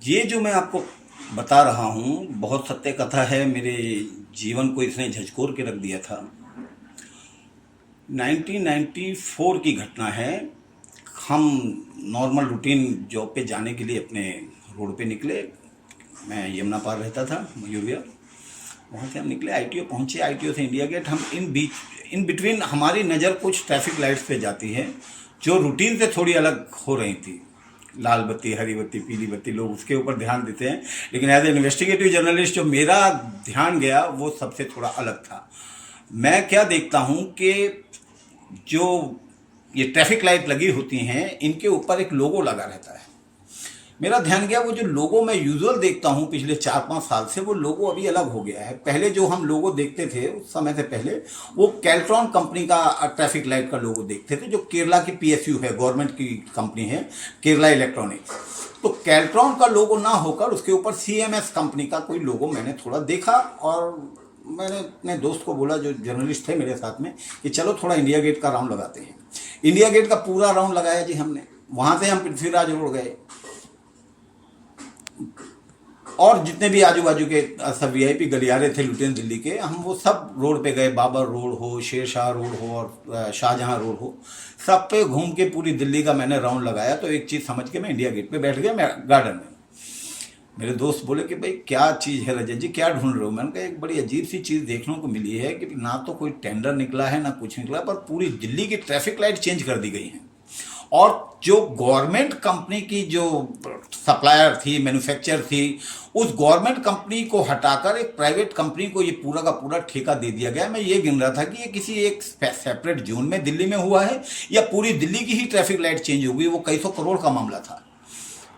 ये जो मैं आपको बता रहा हूँ बहुत सत्य कथा है। मेरे जीवन को इसने झकझोर के रख दिया था। 1994 की घटना है। हम नॉर्मल रूटीन जॉब पे जाने के लिए अपने रोड पे निकले। मैं यमुना पार रहता था, मयूर विहार। वहाँ से हम निकले, आईटीओ पहुँचे। आईटीओ से इंडिया गेट। हम इन बिटवीन हमारी नज़र कुछ ट्रैफिक लाइट्स पे जाती है जो रूटीन से थोड़ी अलग हो रही थी। लाल बत्ती, हरी बत्ती, पीली बत्ती, लोग उसके ऊपर ध्यान देते हैं, लेकिन एज ए इन्वेस्टिगेटिव जर्नलिस्ट जो मेरा ध्यान गया वो सबसे थोड़ा अलग था। मैं क्या देखता हूँ कि जो ये ट्रैफिक लाइट लगी होती हैं इनके ऊपर एक लोगो लगा रहता है। मेरा ध्यान गया वो जो लोगो मैं यूजुअल देखता हूँ पिछले 4-5 साल से, वो लोगो अभी अलग हो गया है। पहले जो हम लोगो देखते थे उस समय से पहले वो कैल्ट्रॉन कंपनी का ट्रैफिक लाइट का लोगो देखते थे, जो केरला की पीएसयू है, गवर्नमेंट की कंपनी है, केरला इलेक्ट्रॉनिक्स। तो कैल्ट्रॉन का लोगो ना होकर उसके ऊपर सीएमएस कंपनी का कोई लोगो मैंने थोड़ा देखा, और मैंने अपने दोस्त को बोला जो जर्नलिस्ट थे मेरे साथ में कि चलो थोड़ा इंडिया गेट का राउंड लगाते हैं। इंडिया गेट का पूरा राउंड लगाया जी हमने। वहाँ से हम पृथ्वीराज रोड गए और जितने भी आजू बाजू के सब वीआईपी गलियारे थे लुटियन दिल्ली के, हम वो सब रोड पे गए। बाबर रोड हो, शेरशाह रोड हो और शाहजहां रोड हो, सब पे घूम के पूरी दिल्ली का मैंने राउंड लगाया। तो एक चीज़ समझ के मैं इंडिया गेट पे बैठ गया, मैं गार्डन में। मेरे दोस्त बोले कि भाई क्या चीज़ है रजत जी, क्या ढूंढ रहे हो? मैंने कहा एक बड़ी अजीब सी चीज़ देखने को मिली है कि ना तो कोई टेंडर निकला है ना कुछ निकला, पर पूरी दिल्ली की ट्रैफिक लाइट चेंज कर दी गई है। और जो गवर्नमेंट कंपनी की जो सप्लायर थी, मैन्युफैक्चर थी, उस गवर्नमेंट कंपनी को हटाकर एक प्राइवेट कंपनी को ये पूरा का पूरा ठेका दे दिया गया। मैं ये गिन रहा था कि ये किसी एक सेपरेट जोन में दिल्ली में हुआ है या पूरी दिल्ली की ही ट्रैफिक लाइट चेंज हो गई। वो कई सौ करोड़ का मामला था।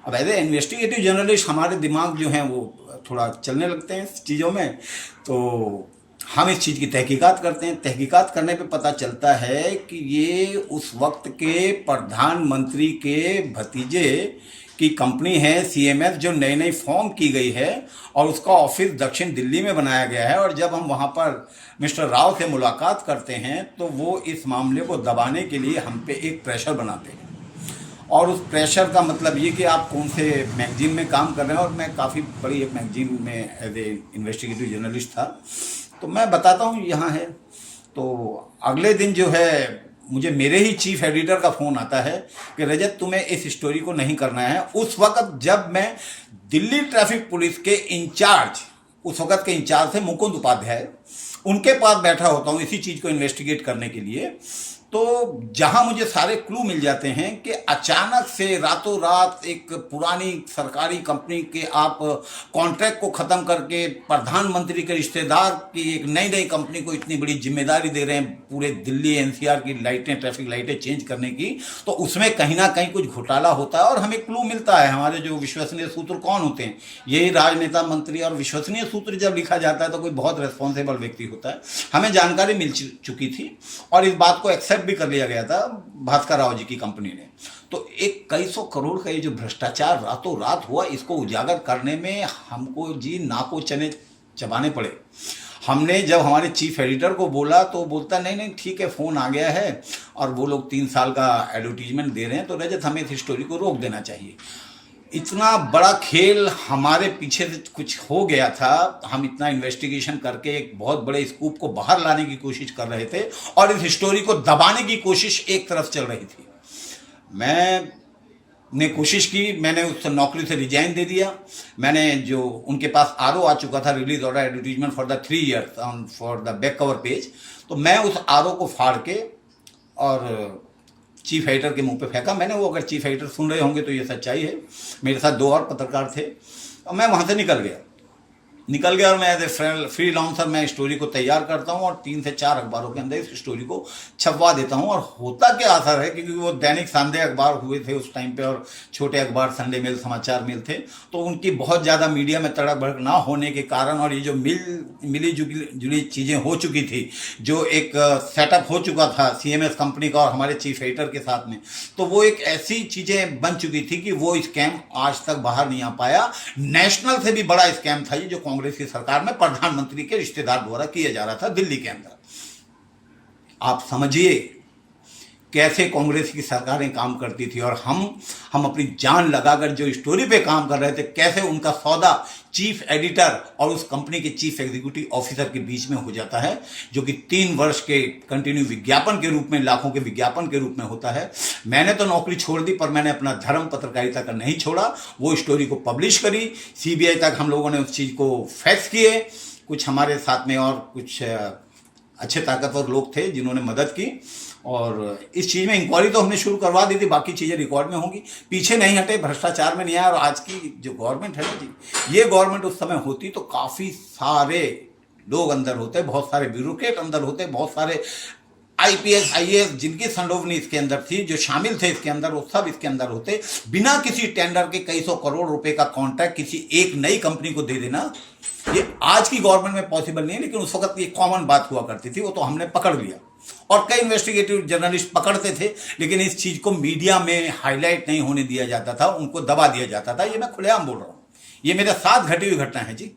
अब एज ए इन्वेस्टिगेटिव जर्नलिस्ट हमारे दिमाग जो हैं वो थोड़ा चलने लगते हैं इस चीज़ों में, तो हम इस चीज़ की तहकीकात करते हैं। तहकीकात करने पे पता चलता है कि ये उस वक्त के प्रधानमंत्री के भतीजे की कंपनी है सीएमएस, जो नई नई फॉर्म की गई है और उसका ऑफिस दक्षिण दिल्ली में बनाया गया है। और जब हम वहाँ पर मिस्टर राव से मुलाकात करते हैं तो वो इस मामले को दबाने के लिए हम पे एक प्रेशर बनाते हैं। और उस प्रेशर का मतलब ये कि आप कौन से मैगजीन में काम कर रहे हैं, और मैं काफ़ी बड़ी एक मैगजीन में एज ए इन्वेस्टिगेटिव जर्नलिस्ट था। तो मैं बताता हूँ यहाँ है। तो अगले दिन जो है मुझे मेरे ही चीफ एडिटर का फ़ोन आता है कि रजत तुम्हें इस स्टोरी को नहीं करना है। उस वक्त जब मैं दिल्ली ट्रैफिक पुलिस के इंचार्ज, उस वक्त के इंचार्ज थे मुकुंद उपाध्याय, उनके पास बैठा होता हूँ इसी चीज़ को इन्वेस्टिगेट करने के लिए। तो जहां मुझे सारे क्लू मिल जाते हैं कि अचानक से रातों रात एक पुरानी सरकारी कंपनी के आप कॉन्ट्रैक्ट को ख़त्म करके प्रधानमंत्री के रिश्तेदार की एक नई नई कंपनी को इतनी बड़ी जिम्मेदारी दे रहे हैं पूरे दिल्ली एनसीआर की लाइटें, ट्रैफिक लाइटें चेंज करने की, तो उसमें कहीं ना कहीं कुछ घोटाला होता है। और हमें क्लू मिलता है। हमारे जो विश्वसनीय सूत्र कौन होते हैं? यही राजनेता, मंत्री। और विश्वसनीय सूत्र जब लिखा जाता है तो कोई बहुत रेस्पॉन्सिबल व्यक्ति होता है। हमें जानकारी मिल चुकी थी और इस बात को एक्सेप्ट भी कर लिया गया था भास्कर राव जी की कंपनी ने। तो एक कई सौ करोड़ का ये जो भ्रष्टाचार रातों रात हुआ, इसको उजागर करने में हमको जी नाको चने चबाने पड़े। हमने जब हमारे चीफ एडिटर को बोला तो बोलता नहीं नहीं ठीक है, फ़ोन आ गया है और वो लोग 3 साल का एडवर्टीजमेंट दे रहे हैं, तो रजत हमें इस स्टोरी को रोक देना चाहिए। इतना बड़ा खेल हमारे पीछे से कुछ हो गया था। हम इतना इन्वेस्टिगेशन करके एक बहुत बड़े स्कूप को बाहर लाने की कोशिश कर रहे थे और इस स्टोरी को दबाने की कोशिश एक तरफ चल रही थी। मैंने कोशिश की, मैंने उस नौकरी से रिजाइन दे दिया। मैंने जो उनके पास आरओ आ चुका था, release order advertisement for the 3 years for the back cover page, तो मैं उस आरओ को फाड़ के और चीफ एडिटर के मुंह पे फेंका मैंने। वो अगर चीफ एडिटर सुन रहे होंगे तो ये सच्चाई है। मेरे साथ 2 और पत्रकार थे और मैं वहाँ से निकल गया और मैं एज ए फ्रीलांसर मैं स्टोरी को तैयार करता हूँ और 3 से 4 अखबारों के अंदर इस स्टोरी को छपवा देता हूँ। और होता क्या असर है, क्योंकि वो दैनिक संदेह अखबार हुए थे उस टाइम पे और छोटे अखबार संडे मेल, समाचार मेल थे, तो उनकी बहुत ज़्यादा मीडिया में तड़क भड़क ना होने के कारण और ये जो मिली जुली चीज़ें हो चुकी थी, जो एक सेटअप हो चुका था सीएमएस कंपनी का और हमारे चीफ एडिटर के साथ में, तो वो एक ऐसी चीज़ें बन चुकी थी कि वो स्कैम आज तक बाहर नहीं आ पाया। नेशनल से भी बड़ा स्कैम था ये, जो कांग्रेस की सरकार में प्रधानमंत्री के रिश्तेदार द्वारा किया जा रहा था दिल्ली के अंदर। आप समझिए कैसे कांग्रेस की सरकारें काम करती थी और हम अपनी जान लगाकर जो स्टोरी पे काम कर रहे थे, कैसे उनका सौदा चीफ एडिटर और उस कंपनी के चीफ एग्जीक्यूटिव ऑफिसर के बीच में हो जाता है, जो कि 3 वर्ष के कंटिन्यू विज्ञापन के रूप में, लाखों के विज्ञापन के रूप में होता है। मैंने तो नौकरी छोड़ दी, पर मैंने अपना धर्म पत्रकारिता का नहीं छोड़ा। वो स्टोरी को पब्लिश करी, सीबीआई तक हम लोगों ने उस चीज को फैक्स किए। कुछ हमारे साथ में और कुछ अच्छे ताकतवर लोग थे जिन्होंने मदद की, और इस चीज में इंक्वायरी तो हमने शुरू करवा दी थी, बाकी चीजें रिकॉर्ड में होंगी। पीछे नहीं हटे, भ्रष्टाचार में नहीं आया। और आज की जो गवर्नमेंट है ना जी, ये गवर्नमेंट उस समय होती तो काफी सारे लोग अंदर होते, बहुत सारे ब्यूरोक्रेट अंदर होते, बहुत सारे आईपीएस आईएएस जिनकी संडोवनी इसके अंदर थी, जो शामिल थे इसके अंदर, वो सब इसके अंदर होते। बिना किसी टेंडर के कई सौ करोड़ रुपए का कॉन्ट्रैक्ट किसी एक नई कंपनी को दे देना, ये आज की गवर्नमेंट में पॉसिबल नहीं है, लेकिन उस वक्त ये कॉमन बात हुआ करती थी। वो तो हमने पकड़ लिया, और कई इन्वेस्टिगेटिव जर्नलिस्ट पकड़ते थे, लेकिन इस चीज को मीडिया में हाईलाइट नहीं होने दिया जाता था, उनको दबा दिया जाता था। ये मैं खुलेआम बोल रहा हूं, ये मेरे साथ घटी हुई घटना है जी।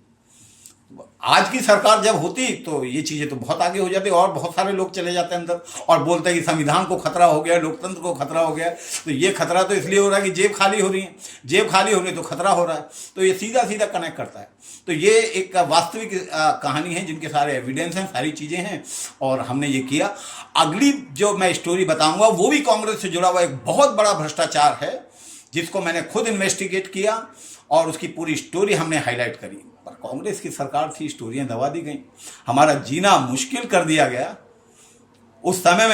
आज की सरकार जब होती तो ये चीजें तो बहुत आगे हो जाती, और बहुत सारे लोग चले जाते अंदर और बोलते हैं कि संविधान को खतरा हो गया, लोकतंत्र को खतरा हो गया। तो ये खतरा तो इसलिए हो रहा है कि जेब खाली हो रही है, जेब खाली हो रही है तो खतरा हो रहा है। तो ये सीधा सीधा कनेक्ट करता है। तो ये एक वास्तविक कहानी है, जिनके सारे एविडेंस हैं, सारी चीजें हैं, और हमने ये किया। अगली जो मैं स्टोरी बताऊंगा वो भी कांग्रेस से जुड़ा हुआ एक बहुत बड़ा भ्रष्टाचार है, जिसको मैंने खुद इन्वेस्टिगेट किया और उसकी पूरी स्टोरी हमने हाईलाइट करी। पर कांग्रेस की सरकार थी, स्टोरियां दबा दी गई, हमारा जीना मुश्किल कर दिया गया। उस समय में